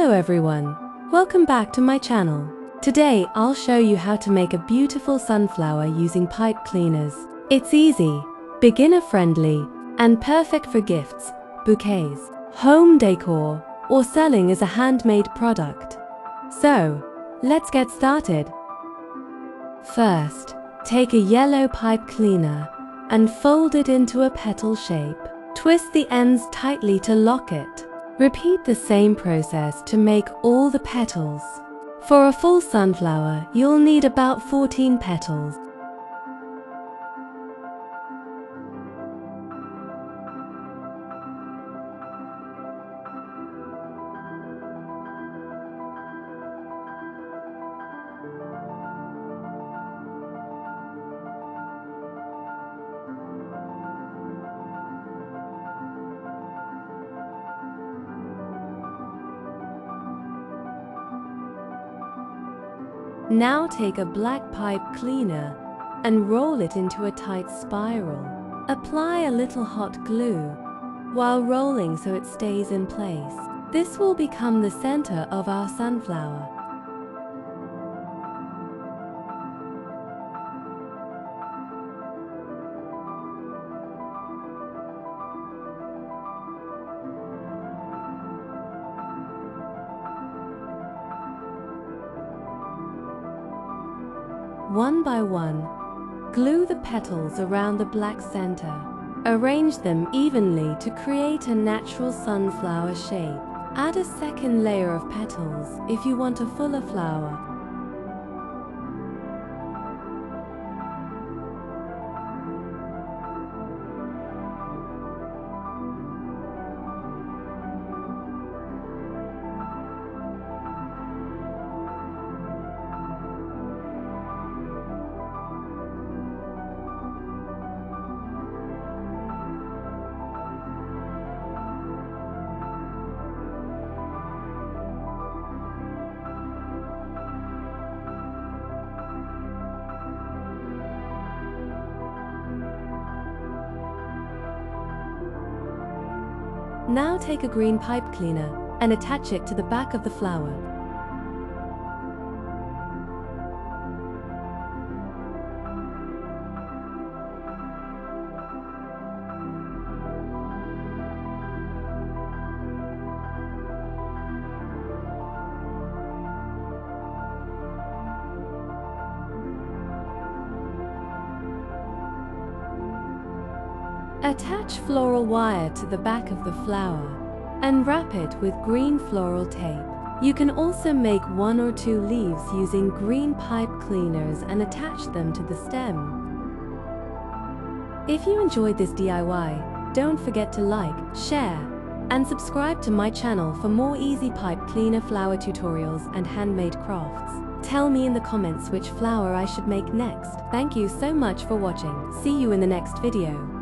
Hello everyone, welcome back to my channel. Today I'll show you how to make a beautiful sunflower using pipe cleaners. It's easy, beginner friendly, and perfect for gifts, bouquets, home decor, or selling as a handmade product. So, let's get started. First, take a yellow pipe cleaner and fold it into a petal shape. Twist the ends tightly to lock it. Repeat the same process to make all the petals. For a full sunflower, you'll need about 14 petals. Now take a black pipe cleaner and roll it into a tight spiral. Apply a little hot glue while rolling so it stays in place. This will become the center of our sunflower. One by one, glue the petals around the black center. Arrange them evenly to create a natural sunflower shape. Add a second layer of petals if you want a fuller flower. Now take a green pipe cleaner and attach it to the back of the flower. Attach floral wire to the back of the flower and wrap it with green floral tape. You can also make 1 or 2 leaves using green pipe cleaners and attach them to the stem. If you enjoyed this DIY, don't forget to like, share, and subscribe to my channel for more easy pipe cleaner flower tutorials and handmade crafts. Tell me in the comments which flower I should make next. Thank you so much for watching. See you in the next video.